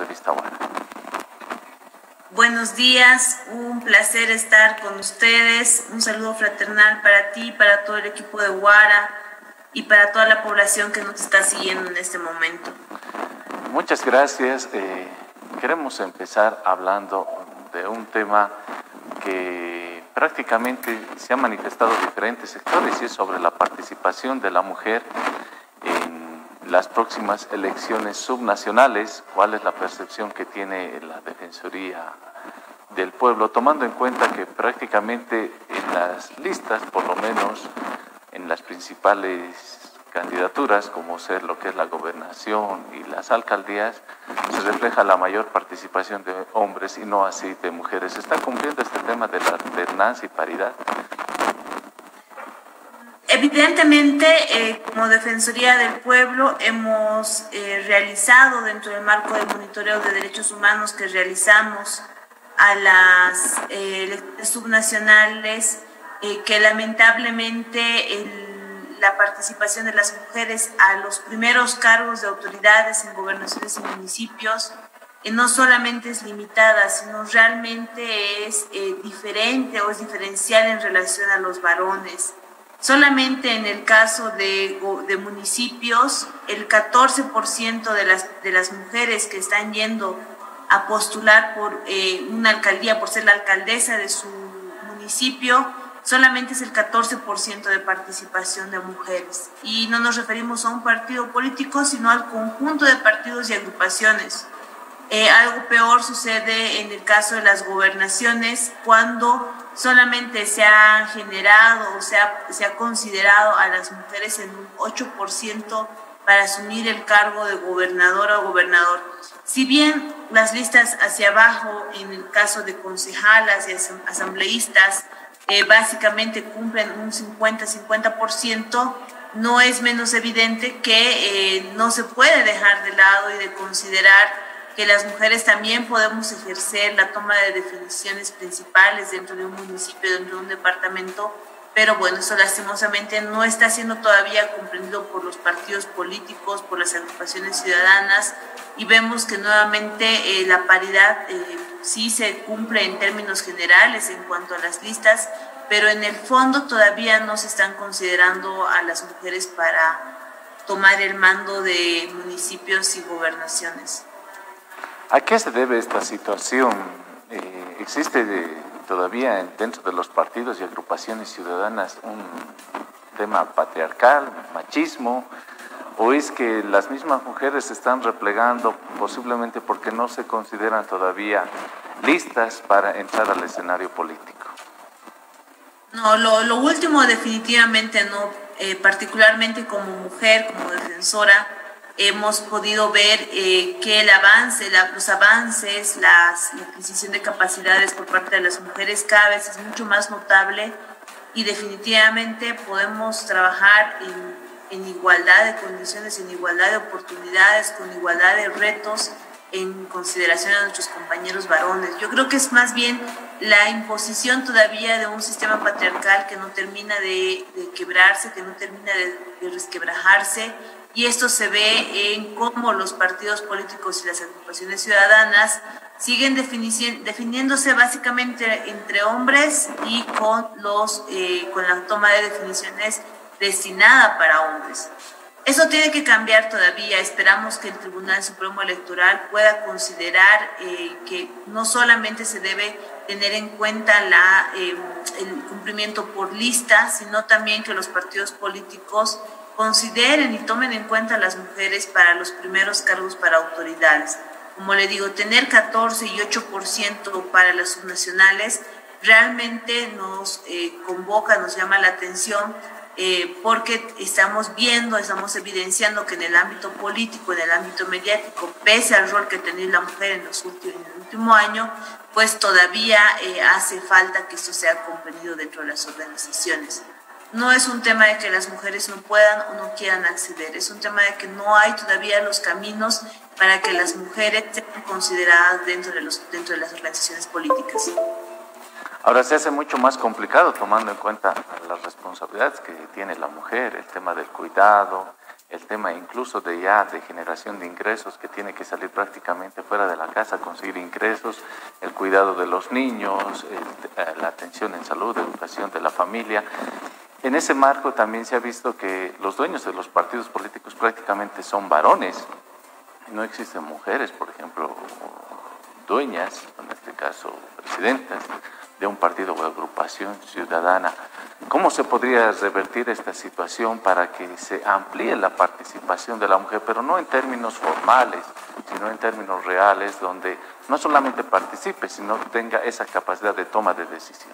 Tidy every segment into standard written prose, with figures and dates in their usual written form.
revista Wara. Buenos días, un placer estar con ustedes. Un saludo fraternal para ti, para todo el equipo de Wara y para toda la población que nos está siguiendo en este momento. Muchas gracias. Queremos empezar hablando de un tema que prácticamente se ha manifestado en diferentes sectores y es sobre la participación de la mujer en las próximas elecciones subnacionales. ¿Cuál es la percepción que tiene la Defensoría del Pueblo, tomando en cuenta que prácticamente en las listas, por lo menos en las principales candidaturas, como ser lo que es la gobernación y las alcaldías, se refleja la mayor participación de hombres y no así de mujeres? ¿Se está cumpliendo este tema de la alternancia y paridad? Evidentemente, como Defensoría del Pueblo hemos realizado dentro del marco del monitoreo de derechos humanos que realizamos a las elecciones subnacionales, que lamentablemente la participación de las mujeres a los primeros cargos de autoridades en gobernaciones y municipios no solamente es limitada, sino realmente es diferente o es diferencial en relación a los varones. Solamente en el caso de municipios, el 14% de las mujeres que están yendo a postular por una alcaldía, por ser la alcaldesa de su municipio, solamente es el 14% de participación de mujeres. Y no nos referimos a un partido político, sino al conjunto de partidos y agrupaciones. Algo peor sucede en el caso de las gobernaciones, cuando solamente se ha generado o se ha considerado a las mujeres en un 8% para asumir el cargo de gobernadora o gobernador. Si bien las listas hacia abajo, en el caso de concejalas y asambleístas, básicamente cumplen un 50-50%, no es menos evidente que no se puede dejar de lado y de considerar que las mujeres también podemos ejercer la toma de definiciones principales dentro de un municipio, dentro de un departamento, pero bueno, eso lastimosamente no está siendo todavía comprendido por los partidos políticos, por las agrupaciones ciudadanas, y vemos que nuevamente la paridad sí se cumple en términos generales en cuanto a las listas, pero en el fondo todavía no se están considerando a las mujeres para tomar el mando de municipios y gobernaciones. ¿A qué se debe esta situación? ¿Existe todavía dentro de los partidos y agrupaciones ciudadanas un tema patriarcal, machismo, o es que las mismas mujeres se están replegando posiblemente porque no se consideran todavía listas para entrar al escenario político? No, lo último definitivamente no, particularmente como mujer, como defensora, hemos podido ver que el avance, los avances, la adquisición de capacidades por parte de las mujeres cada vez es mucho más notable y definitivamente podemos trabajar en igualdad de condiciones, en igualdad de oportunidades, con igualdad de retos en consideración a nuestros compañeros varones. Yo creo que es más bien la imposición todavía de un sistema patriarcal que no termina de quebrarse, que no termina de resquebrajarse, y esto se ve en cómo los partidos políticos y las agrupaciones ciudadanas siguen definiéndose básicamente entre hombres y con la toma de definiciones destinada para hombres. Eso tiene que cambiar todavía. Esperamos que el Tribunal Supremo Electoral pueda considerar que no solamente se debe tener en cuenta el cumplimiento por lista, sino también que los partidos políticos consideren y tomen en cuenta a las mujeres para los primeros cargos para autoridades. Como le digo, tener 14 y 8% para las subnacionales realmente nos convoca, nos llama la atención, porque estamos evidenciando que en el ámbito político, en el ámbito mediático, pese al rol que ha tenido la mujer en el último año, pues todavía hace falta que esto sea comprendido dentro de las organizaciones. No es un tema de que las mujeres no puedan o no quieran acceder, es un tema de que no hay todavía los caminos para que las mujeres sean consideradas dentro de las organizaciones políticas. Ahora se hace mucho más complicado tomando en cuenta las responsabilidades que tiene la mujer, el tema del cuidado, el tema incluso de generación de ingresos, que tiene que salir prácticamente fuera de la casa, conseguir ingresos, el cuidado de los niños, la atención en salud, educación de la familia. En ese marco también se ha visto que los dueños de los partidos políticos prácticamente son varones. No existen mujeres, por ejemplo, dueñas, en este caso presidentas, de un partido o agrupación ciudadana. ¿Cómo se podría revertir esta situación para que se amplíe la participación de la mujer, pero no en términos formales, sino en términos reales, donde no solamente participe, sino tenga esa capacidad de toma de decisión?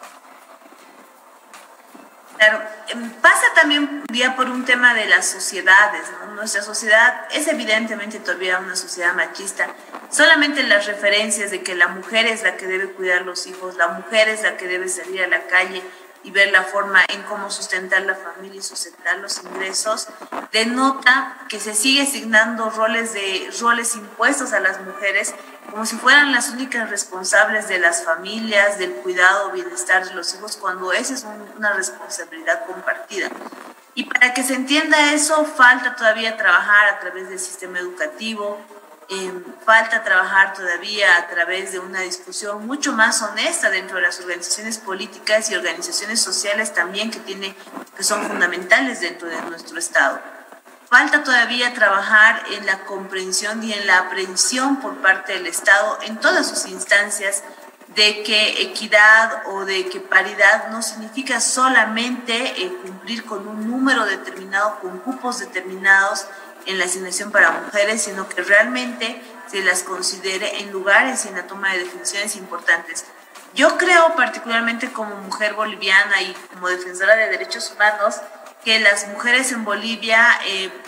Claro, pasa también ya por un tema de las sociedades, ¿no? Nuestra sociedad es evidentemente todavía una sociedad machista. Solamente las referencias de que la mujer es la que debe cuidar los hijos, la mujer es la que debe salir a la calle y ver la forma en cómo sustentar la familia y sustentar los ingresos, denota que se sigue asignando roles impuestos a las mujeres como si fueran las únicas responsables de las familias, del cuidado, bienestar de los hijos, cuando esa es una responsabilidad compartida. Y para que se entienda eso, falta todavía trabajar a través del sistema educativo, falta trabajar todavía a través de una discusión mucho más honesta dentro de las organizaciones políticas y organizaciones sociales también que son fundamentales dentro de nuestro Estado. Falta todavía trabajar en la comprensión y en la aprehensión por parte del Estado en todas sus instancias de que equidad o de que paridad no significa solamente cumplir con un número determinado, con cupos determinados en la asignación para mujeres, sino que realmente se las considere en lugares y en la toma de decisiones importantes. Yo creo, particularmente como mujer boliviana y como defensora de derechos humanos, que las mujeres en Bolivia,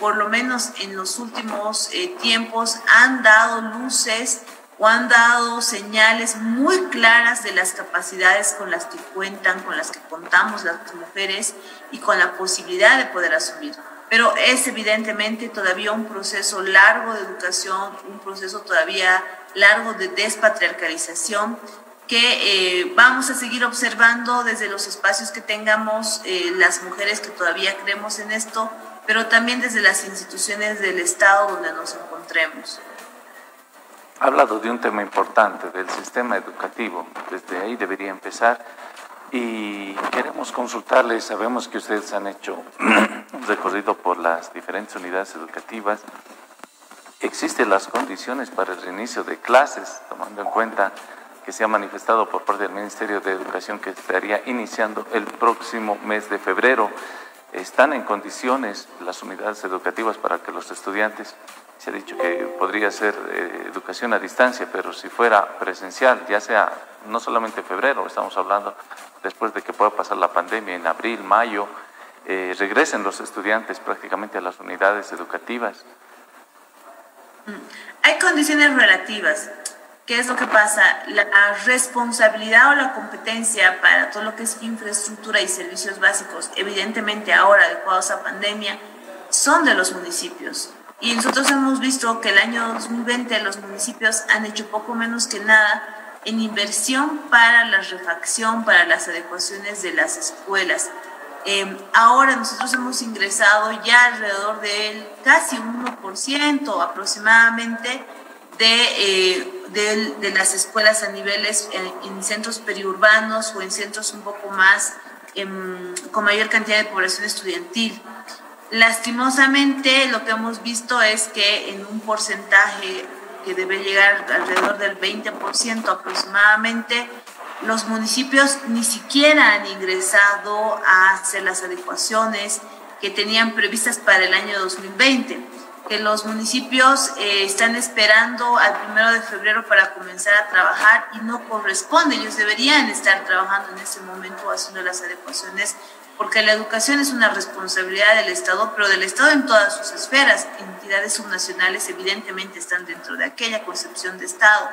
por lo menos en los últimos tiempos, han dado luces o han dado señales muy claras de las capacidades con las que cuentan, con las que contamos las mujeres y con la posibilidad de poder asumir. Pero es evidentemente todavía un proceso largo de educación, un proceso todavía largo de despatriarcalización, que vamos a seguir observando desde los espacios que tengamos las mujeres que todavía creemos en esto, pero también desde las instituciones del Estado donde nos encontremos. Ha hablado de un tema importante, del sistema educativo, desde ahí debería empezar, y queremos consultarles, sabemos que ustedes han hecho un recorrido por las diferentes unidades educativas. ¿Existen las condiciones para el reinicio de clases, tomando en cuenta que se ha manifestado por parte del Ministerio de Educación que estaría iniciando el próximo mes de febrero? ¿Están en condiciones las unidades educativas para que los estudiantes, se ha dicho que podría ser educación a distancia, pero si fuera presencial, ya sea no solamente febrero, estamos hablando después de que pueda pasar la pandemia en abril, mayo, regresen los estudiantes prácticamente a las unidades educativas? Hay condiciones relativas. ¿Qué es lo que pasa? La responsabilidad o la competencia para todo lo que es infraestructura y servicios básicos, evidentemente ahora adecuados a pandemia, son de los municipios. Y nosotros hemos visto que el año 2020 los municipios han hecho poco menos que nada en inversión para la refacción, para las adecuaciones de las escuelas. Ahora nosotros hemos ingresado ya alrededor del casi 1% aproximadamente de las escuelas a niveles en centros periurbanos o en centros un poco más con mayor cantidad de población estudiantil. Lastimosamente lo que hemos visto es que en un porcentaje que debe llegar alrededor del 20% aproximadamente, los municipios ni siquiera han ingresado a hacer las adecuaciones que tenían previstas para el año 2020, que los municipios están esperando al 1 de febrero para comenzar a trabajar y no corresponde. Ellos deberían estar trabajando en ese momento haciendo las adecuaciones, porque la educación es una responsabilidad del Estado, pero del Estado en todas sus esferas. Entidades subnacionales evidentemente están dentro de aquella concepción de Estado.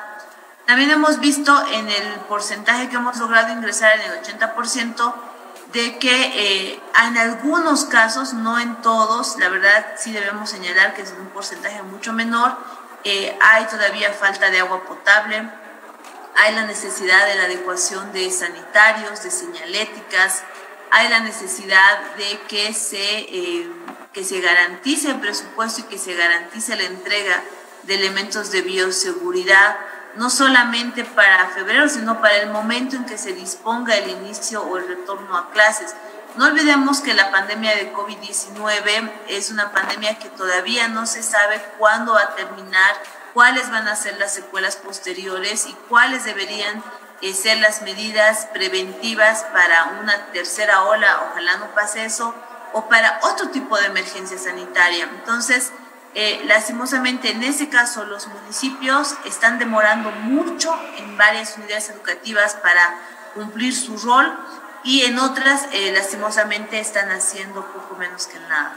También hemos visto en el porcentaje que hemos logrado ingresar en el 80%, de que en algunos casos, no en todos, la verdad sí debemos señalar que es un porcentaje mucho menor, hay todavía falta de agua potable, hay la necesidad de la adecuación de sanitarios, de señaléticas, hay la necesidad de que que se garantice el presupuesto y que se garantice la entrega de elementos de bioseguridad, no solamente para febrero, sino para el momento en que se disponga el inicio o el retorno a clases. No olvidemos que la pandemia de COVID-19 es una pandemia que todavía no se sabe cuándo va a terminar, cuáles van a ser las secuelas posteriores y cuáles deberían ser las medidas preventivas para una tercera ola, ojalá no pase eso, o para otro tipo de emergencia sanitaria. Entonces, lastimosamente en ese caso los municipios están demorando mucho en varias unidades educativas para cumplir su rol y en otras lastimosamente están haciendo poco menos que nada.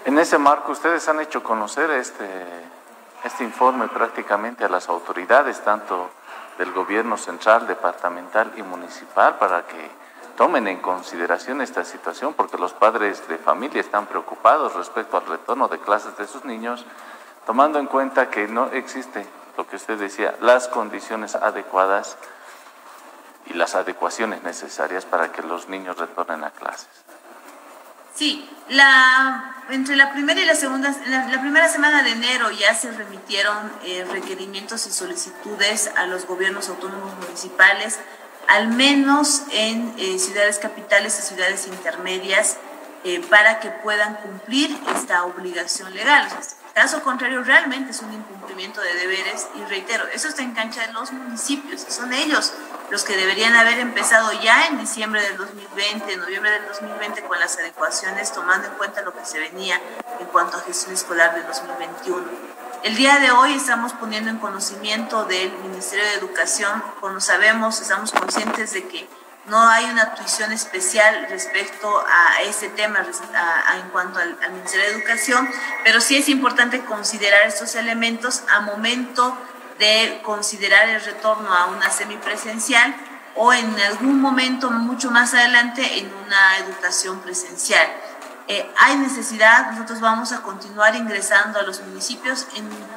En ese marco, ustedes han hecho conocer este informe prácticamente a las autoridades, tanto del gobierno central, departamental y municipal, para que tomen en consideración esta situación, porque los padres de familia están preocupados respecto al retorno de clases de sus niños, tomando en cuenta que no existe, lo que usted decía, las condiciones adecuadas y las adecuaciones necesarias para que los niños retornen a clases. Sí, entre la primera y la primera semana de enero ya se remitieron requerimientos y solicitudes a los gobiernos autónomos municipales, al menos en ciudades capitales y ciudades intermedias, para que puedan cumplir esta obligación legal. Caso contrario, realmente es un incumplimiento de deberes y reitero, eso está en cancha de los municipios y son ellos los que deberían haber empezado ya en diciembre del 2020, noviembre del 2020 con las adecuaciones, tomando en cuenta lo que se venía en cuanto a gestión escolar del 2021. El día de hoy estamos poniendo en conocimiento del Ministerio de Educación, como sabemos, estamos conscientes de que no hay una tuición especial respecto a este tema en cuanto al Ministerio de Educación, pero sí es importante considerar estos elementos a momento de considerar el retorno a una semipresencial o en algún momento mucho más adelante en una educación presencial. Hay necesidad, nosotros vamos a continuar ingresando a los municipios,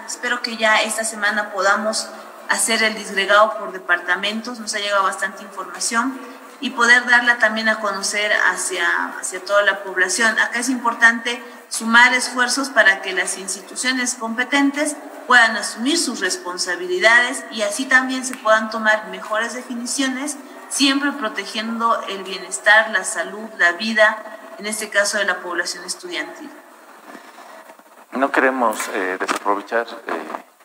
espero que ya esta semana podamos hacer el disgregado por departamentos, nos ha llegado bastante información y poder darla también a conocer hacia toda la población. Acá es importante sumar esfuerzos para que las instituciones competentes puedan asumir sus responsabilidades y así también se puedan tomar mejores definiciones, siempre protegiendo el bienestar, la salud, la vida, en este caso de la población estudiantil. No queremos desaprovechar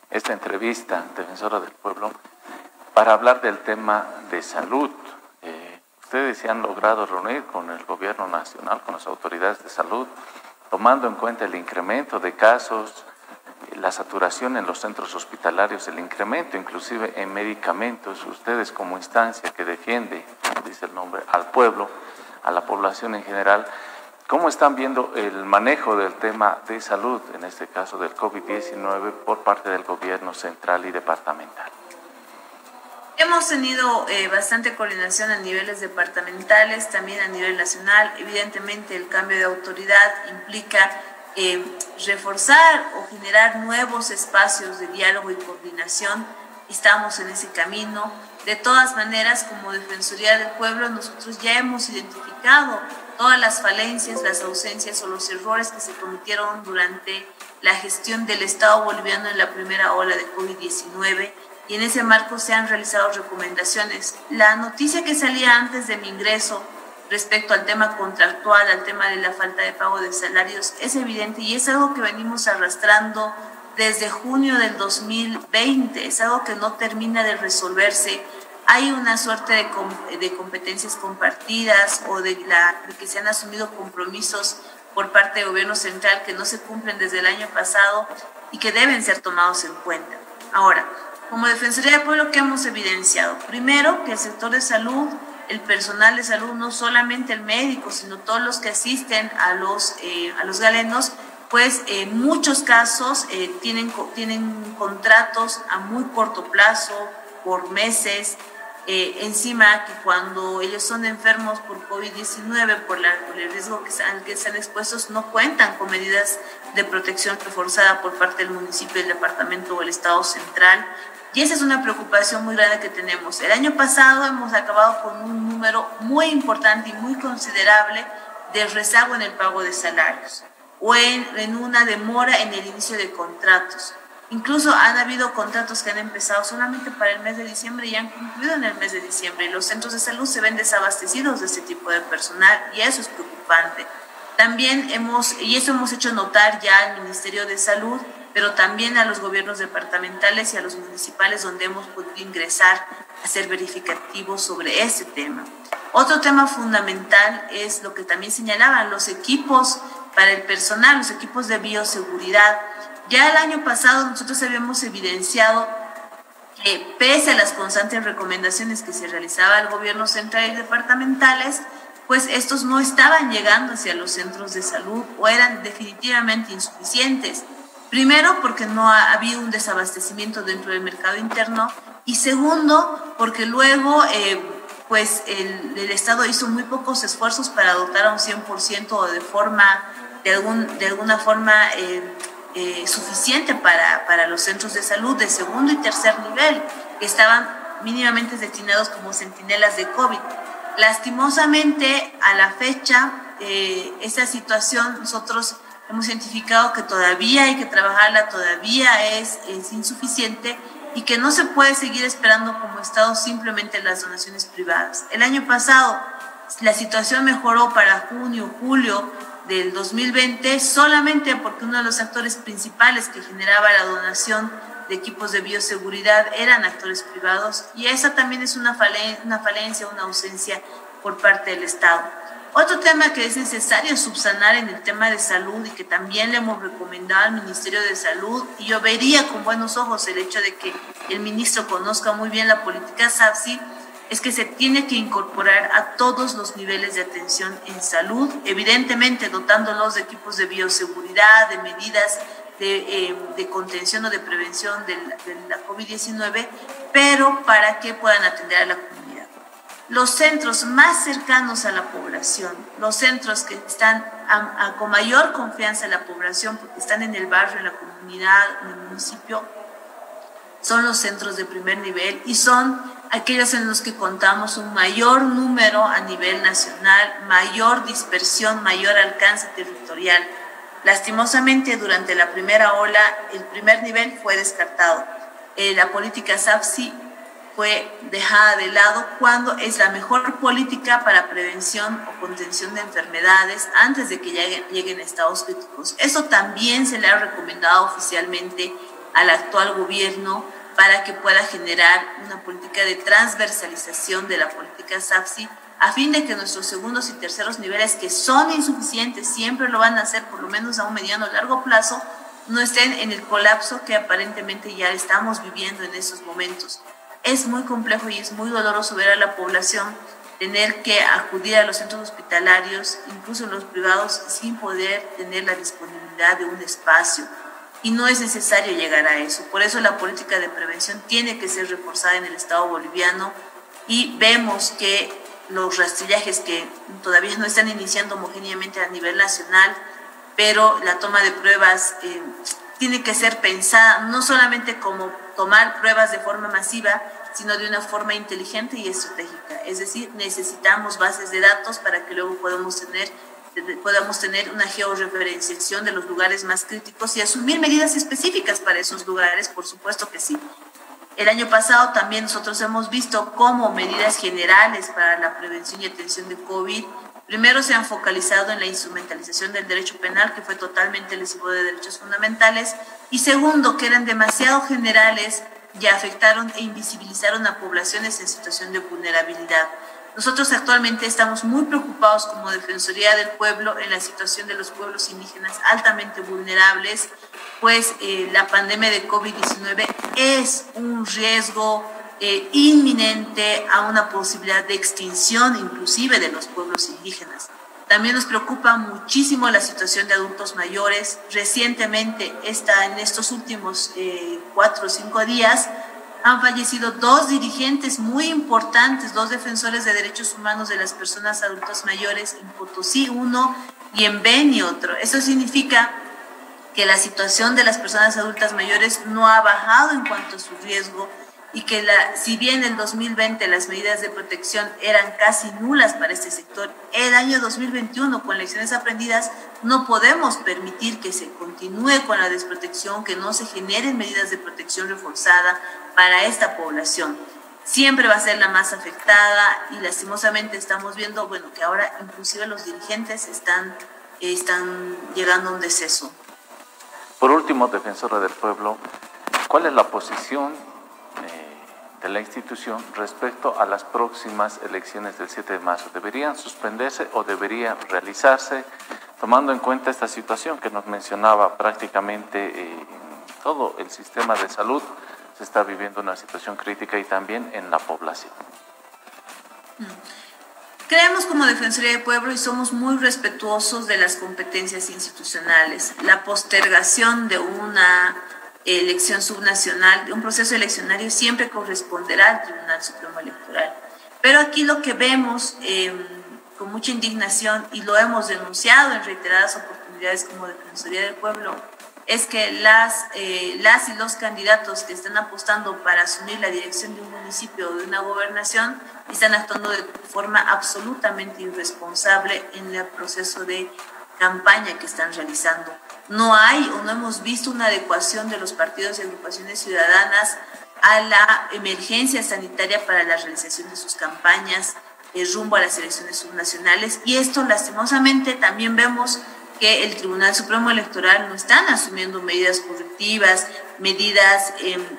esta entrevista, Defensora del Pueblo, para hablar del tema de salud. Ustedes se han logrado reunir con el gobierno nacional, con las autoridades de salud, tomando en cuenta el incremento de casos, la saturación en los centros hospitalarios, el incremento inclusive en medicamentos. Ustedes como instancia que defiende, como dice el nombre, al pueblo, a la población en general, ¿cómo están viendo el manejo del tema de salud, en este caso del COVID-19, por parte del gobierno central y departamental? Hemos tenido bastante coordinación a niveles departamentales, también a nivel nacional. Evidentemente el cambio de autoridad implica reforzar o generar nuevos espacios de diálogo y coordinación. Estamos en ese camino. De todas maneras, como Defensoría del Pueblo, nosotros ya hemos identificado todas las falencias, las ausencias o los errores que se cometieron durante la gestión del Estado boliviano en la primera ola de COVID-19. Y en ese marco se han realizado recomendaciones. La noticia que salía antes de mi ingreso respecto al tema contractual, al tema de la falta de pago de salarios, es evidente y es algo que venimos arrastrando desde junio del 2020, es algo que no termina de resolverse. Hay una suerte de competencias compartidas o de que se han asumido compromisos por parte del gobierno central que no se cumplen desde el año pasado y que deben ser tomados en cuenta. Ahora, como Defensoría del Pueblo, ¿qué hemos evidenciado? Primero, que el sector de salud, el personal de salud, no solamente el médico, sino todos los que asisten a los galenos, pues en muchos casos tienen contratos a muy corto plazo, por meses, encima que cuando ellos son enfermos por COVID-19, por el riesgo al que están expuestos, no cuentan con medidas de protección reforzada por parte del municipio, el departamento o el Estado central. Y esa es una preocupación muy grande que tenemos. El año pasado hemos acabado con un número muy importante y muy considerable de rezago en el pago de salarios o en una demora en el inicio de contratos. Incluso han habido contratos que han empezado solamente para el mes de diciembre y han concluido en el mes de diciembre. Y los centros de salud se ven desabastecidos de este tipo de personal y eso es preocupante. También hemos hecho notar ya al Ministerio de Salud, pero también a los gobiernos departamentales y a los municipales, donde hemos podido ingresar a ser verificativos sobre este tema. Otro tema fundamental es lo que también señalaban, los equipos para el personal, los equipos de bioseguridad. Ya el año pasado nosotros habíamos evidenciado que pese a las constantes recomendaciones que se realizaba al gobierno central y departamentales, pues estos no estaban llegando hacia los centros de salud o eran definitivamente insuficientes. Primero, porque no ha habido un desabastecimiento dentro del mercado interno, y segundo, porque luego pues el Estado hizo muy pocos esfuerzos para dotar a un 100% o de alguna forma suficiente para los centros de salud de segundo y tercer nivel, que estaban mínimamente destinados como centinelas de COVID. Lastimosamente, a la fecha, esa situación nosotros hemos identificado que todavía hay que trabajarla, todavía es insuficiente y que no se puede seguir esperando como Estado simplemente las donaciones privadas. El año pasado la situación mejoró para junio, julio del 2020 solamente porque uno de los actores principales que generaba la donación de equipos de bioseguridad eran actores privados, y esa también es una falencia, una ausencia por parte del Estado. Otro tema que es necesario subsanar en el tema de salud y que también le hemos recomendado al Ministerio de Salud, y yo vería con buenos ojos el hecho de que el ministro conozca muy bien la política SAFSI, es que se tiene que incorporar a todos los niveles de atención en salud, evidentemente dotándolos de equipos de bioseguridad, de medidas de contención o de prevención de la COVID-19, pero para que puedan atender a la comunidad. Los centros más cercanos a la población, los centros que están con mayor confianza en la población porque están en el barrio, en la comunidad, en el municipio, son los centros de primer nivel y son aquellos en los que contamos un mayor número a nivel nacional, mayor dispersión, mayor alcance territorial. Lastimosamente, durante la primera ola, el primer nivel fue descartado. La política SAFSI fue dejada de lado cuando es la mejor política para prevención o contención de enfermedades antes de que lleguen a estados críticos. Eso también se le ha recomendado oficialmente al actual gobierno para que pueda generar una política de transversalización de la política SAFSI a fin de que nuestros segundos y terceros niveles, que son insuficientes, siempre lo van a hacer por lo menos a un mediano o largo plazo, no estén en el colapso que aparentemente ya estamos viviendo en esos momentos. Es muy complejo y es muy doloroso ver a la población tener que acudir a los centros hospitalarios, incluso los privados, sin poder tener la disponibilidad de un espacio. Y no es necesario llegar a eso. Por eso la política de prevención tiene que ser reforzada en el Estado boliviano, y vemos que los rastrillajes que todavía no están iniciando homogéneamente a nivel nacional, pero la toma de pruebas tiene que ser pensada no solamente como tomar pruebas de forma masiva, sino de una forma inteligente y estratégica. Es decir, necesitamos bases de datos para que luego podamos tener una georreferenciación de los lugares más críticos y asumir medidas específicas para esos lugares, por supuesto que sí. El año pasado también nosotros hemos visto cómo medidas generales para la prevención y atención de COVID, primero se han focalizado en la instrumentalización del derecho penal, que fue totalmente lesivo de derechos fundamentales, y segundo, que eran demasiado generales y afectaron e invisibilizaron a poblaciones en situación de vulnerabilidad. Nosotros actualmente estamos muy preocupados como Defensoría del Pueblo en la situación de los pueblos indígenas altamente vulnerables, pues la pandemia de COVID-19 es un riesgo inminente a una posibilidad de extinción inclusive de los pueblos indígenas. También nos preocupa muchísimo la situación de adultos mayores. Recientemente, en estos últimos 4 o 5 días, han fallecido 2 dirigentes muy importantes, 2 defensores de derechos humanos de las personas adultas mayores, en Potosí uno y en Beni otro. Eso significa que la situación de las personas adultas mayores no ha bajado en cuanto a su riesgo, y que si bien en 2020 las medidas de protección eran casi nulas para este sector, el año 2021 con lecciones aprendidas no podemos permitir que se continúe con la desprotección, que no se generen medidas de protección reforzada para esta población. Siempre va a ser la más afectada y lastimosamente estamos viendo, bueno, que ahora inclusive los dirigentes están llegando a un deceso. Por último, defensora del pueblo, ¿cuál es la posición de la institución respecto a las próximas elecciones del 7 de marzo? ¿Deberían suspenderse o deberían realizarse, tomando en cuenta esta situación que nos mencionaba prácticamente todo el sistema de salud? Se está viviendo una situación crítica y también en la población. Creemos como Defensoría del Pueblo y somos muy respetuosos de las competencias institucionales. La postergación de una elección subnacional, de un proceso eleccionario, siempre corresponderá al Tribunal Supremo Electoral. Pero aquí lo que vemos con mucha indignación, y lo hemos denunciado en reiteradas oportunidades como Defensoría del Pueblo, es que las y los candidatos que están apostando para asumir la dirección de un municipio o de una gobernación están actuando de forma absolutamente irresponsable en el proceso de campaña que están realizando. No hay o no hemos visto una adecuación de los partidos y agrupaciones ciudadanas a la emergencia sanitaria para la realización de sus campañas rumbo a las elecciones subnacionales, y esto lastimosamente también vemos que el Tribunal Supremo Electoral no están asumiendo medidas correctivas, medidas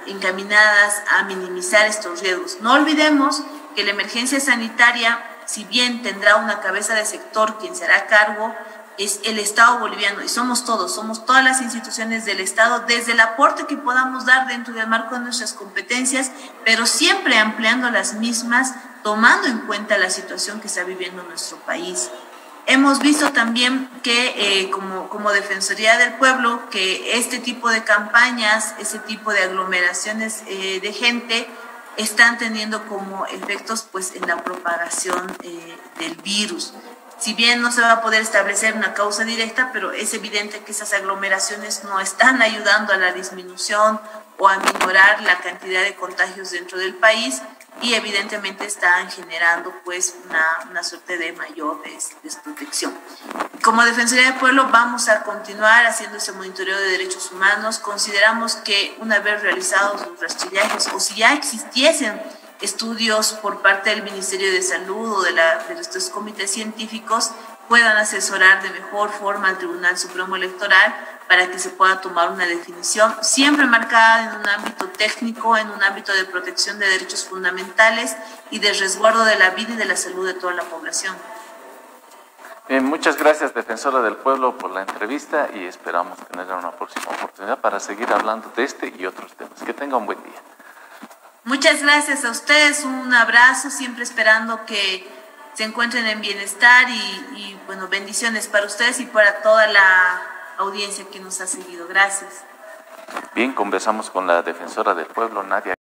encaminadas a minimizar estos riesgos. No olvidemos que la emergencia sanitaria, si bien tendrá una cabeza de sector quien será a cargo, es el Estado boliviano, y somos todas las instituciones del Estado, desde el aporte que podamos dar dentro del marco de nuestras competencias, pero siempre ampliando las mismas, tomando en cuenta la situación que está viviendo nuestro país. Hemos visto también que como Defensoría del Pueblo, que este tipo de campañas, este tipo de aglomeraciones de gente están teniendo como efectos pues en la propagación del virus. Si bien no se va a poder establecer una causa directa, pero es evidente que esas aglomeraciones no están ayudando a la disminución o a minorar la cantidad de contagios dentro del país, y evidentemente están generando pues una suerte de mayor desprotección. Como Defensoría del Pueblo vamos a continuar haciendo ese monitoreo de derechos humanos. Consideramos que una vez realizados los rastrillajes, o si ya existiesen estudios por parte del Ministerio de Salud o de estos comités científicos, puedan asesorar de mejor forma al Tribunal Supremo Electoral para que se pueda tomar una definición siempre marcada en un ámbito técnico, en un ámbito de protección de derechos fundamentales y de resguardo de la vida y de la salud de toda la población. Muchas gracias, Defensora del Pueblo, por la entrevista, y esperamos tener una próxima oportunidad para seguir hablando de este y otros temas. Que tenga un buen día. Muchas gracias a ustedes, un abrazo, siempre esperando que se encuentren en bienestar y bueno, bendiciones para ustedes y para toda la audiencia que nos ha seguido. Gracias. Bien, conversamos con la Defensora del Pueblo, Nadia